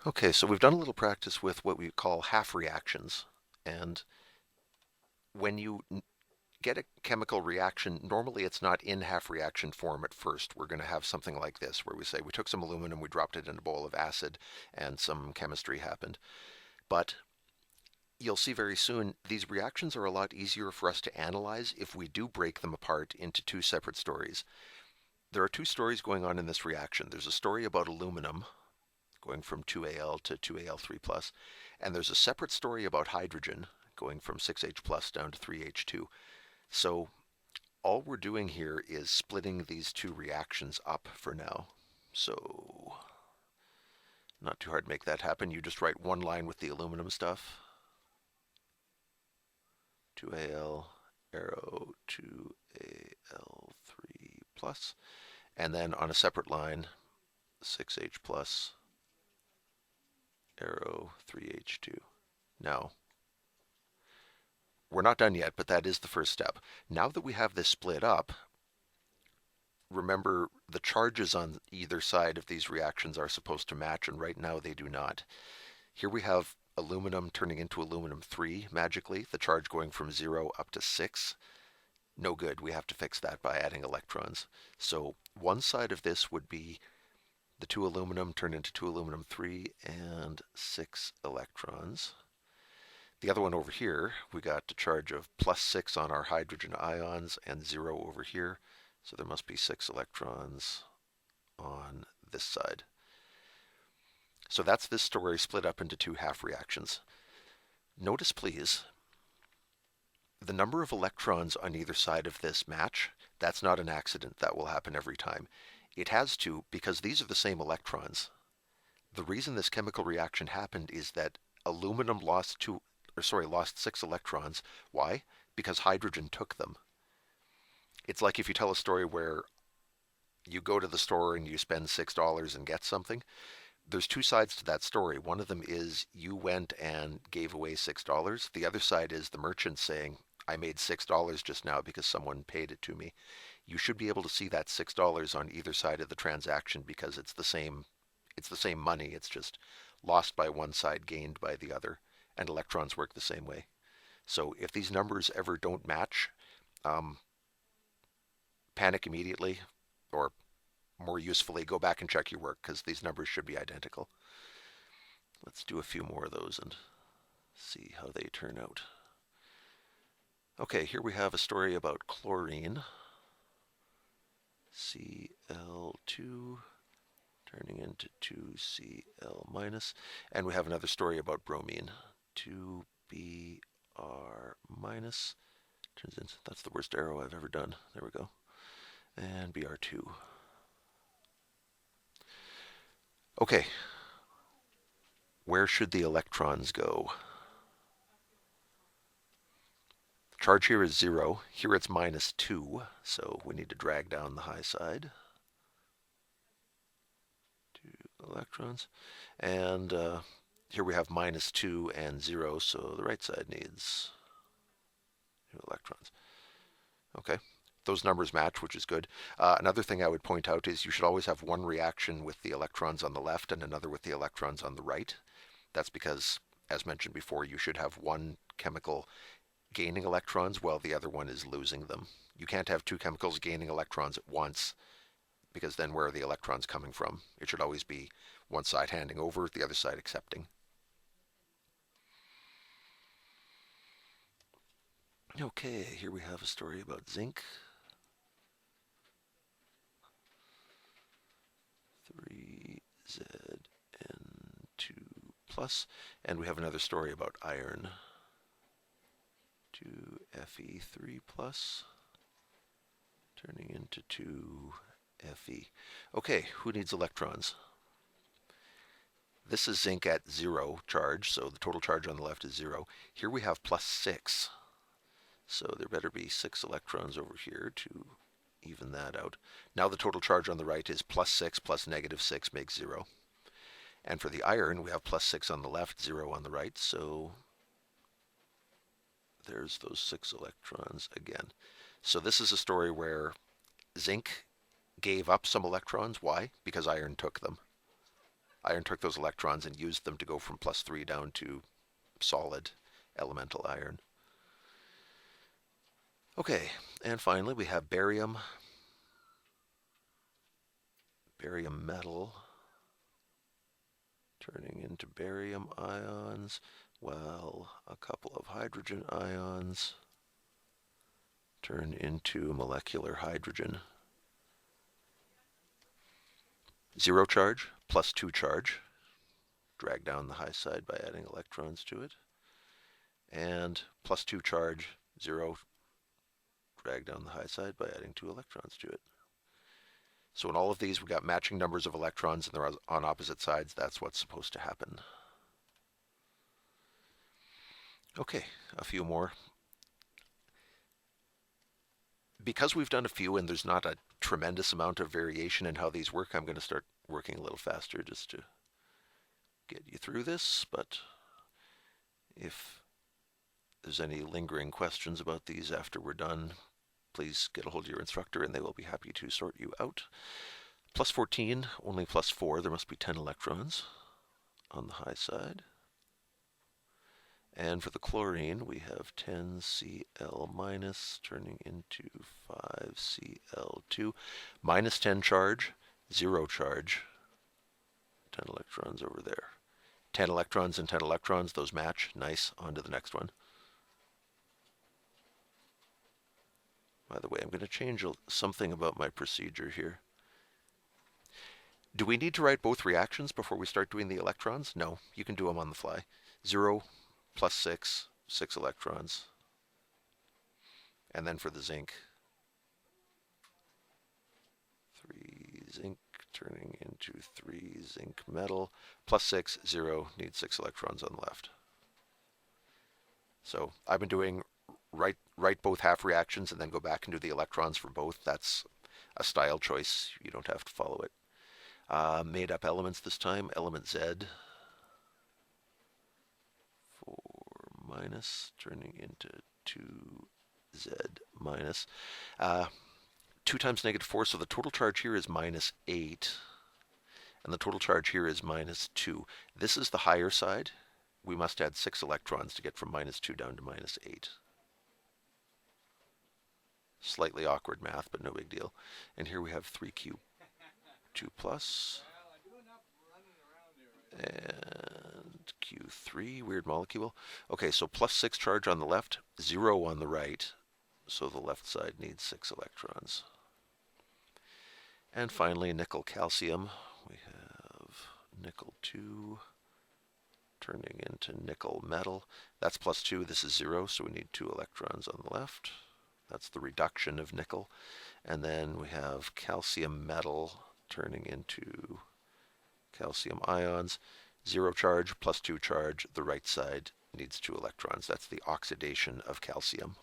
Okay, so we've done a little practice with what we call half reactions. And when you get a chemical reaction, normally it's not in half reaction form at first. We're going to have something like this, where we say we took some aluminum, we dropped it in a bowl of acid, and some chemistry happened. But you'll see very soon these reactions are a lot easier for us to analyze if we do break them apart into two separate stories. There are two stories going on in this reaction. There's a story about aluminum going from 2Al to 2Al3 plus. And there's a separate story about hydrogen going from 6H plus down to 3H2. So all we're doing here is splitting these two reactions up for now. So not too hard to make that happen. You just write one line with the aluminum stuff. 2Al arrow 2Al3 plus. And then on a separate line, 6H plus arrow 3H2. Now, we're not done yet, but that is the first step. Now that we have this split up, remember the charges on either side of these reactions are supposed to match, and right now they do not. Here we have aluminum turning into aluminum 3 magically, the charge going from 0 up to 6. No good, we have to fix that by adding electrons. So one side of this would be the 2 aluminum turned into 2 aluminum 3 and 6 electrons. The other one over here, we got a charge of plus 6 on our hydrogen ions and 0 over here. So there must be 6 electrons on this side. So that's this story split up into two half reactions. Notice, please, the number of electrons on either side of this match. That's not an accident. That will happen every time. It has to because these are the same electrons. The reason this chemical reaction happened is that aluminum lost 6 electrons. Why? Because hydrogen took them. It's like if you tell a story where you go to the store and you spend $6 and get something. There's two sides to that story. One of them is you went and gave away $6. The other side is the merchant saying, I made $6 just now because someone paid it to me. You should be able to see that $6 on either side of the transaction because it's the same money. It's just lost by one side, gained by the other, and electrons work the same way. So if these numbers ever don't match, um, panic immediately, or more usefully, go back and check your work because these numbers should be identical. Let's do a few more of those and see how they turn out. Okay, here we have a story about chlorine. Cl2 turning into 2Cl minus. And we have another story about bromine. 2Br minus. Turns into, that's the worst arrow I've ever done. There we go. And Br2. Okay, where should the electrons go? The charge here is 0. Here it's minus 2, so we need to drag down the high side. 2 electrons. And here we have minus 2 and 0, so the right side needs 2 electrons. Okay, those numbers match, which is good. Another thing I would point out is you should always have one reaction with the electrons on the left and another with the electrons on the right. That's because, as mentioned before, you should have one chemical gaining electrons while the other one is losing them. You can't have two chemicals gaining electrons at once because then where are the electrons coming from? It should always be one side handing over, the other side accepting. Okay, here we have a story about zinc. 3Zn2 plus. And we have another story about iron. 2Fe3 plus turning into 2Fe. Okay, who needs electrons? This is zinc at 0 charge, so the total charge on the left is 0. Here we have plus 6. So there better be 6 electrons over here to even that out. Now the total charge on the right is plus 6 plus negative 6 makes 0. And for the iron, we have plus 6 on the left, 0 on the right, so there's those 6 electrons again. So this is a story where zinc gave up some electrons. Why? Because iron took them. iron took those electrons and used them to go from +3 down to solid elemental iron. Okay, and finally we have barium. Barium metal turning into barium ions, while a couple of hydrogen ions turn into molecular hydrogen. 0 charge, +2 charge. Drag down the high side by adding electrons to it. And +2 charge, 0, drag down the high side by adding 2 electrons to it. So in all of these, we've got matching numbers of electrons and they're on opposite sides. That's what's supposed to happen. Okay, a few more. Because we've done a few and there's not a tremendous amount of variation in how these work, I'm going to start working a little faster just to get you through this. But if there's any lingering questions about these after we're done, please get a hold of your instructor and they will be happy to sort you out. +14, only +4, there must be 10 electrons on the high side. And for the chlorine, we have 10Cl minus turning into 5Cl2. Minus 10 charge, 0 charge. 10 electrons over there. 10 electrons and 10 electrons, those match. Nice. On to the next one. By the way, I'm going to change something about my procedure here. Do we need to write both reactions before we start doing the electrons? No, you can do them on the fly. 0 +6, 6 electrons. And then for the zinc, 3 zinc turning into 3 zinc metal, +6, 0, needs 6 electrons on the left. So I've been doing write both half reactions and then go back and do the electrons for both. That's a style choice. You don't have to follow it. Made up elements this time. Element Z, 4 minus, turning into 2Z minus. 2 times -4, so the total charge here is -8. And the total charge here is -2. This is the higher side. We must add 6 electrons to get from -2 down to -8. Slightly awkward math, but no big deal. And here we have 3Q2 plus. And Q3, weird molecule. Okay, so +6 charge on the left, 0 on the right. So the left side needs 6 electrons. And finally, nickel calcium. We have nickel 2 turning into nickel metal. That's +2. This is 0, so we need 2 electrons on the left. That's the reduction of nickel. And then we have calcium metal turning into calcium ions. 0 charge, +2 charge. The right side needs 2 electrons. That's the oxidation of calcium.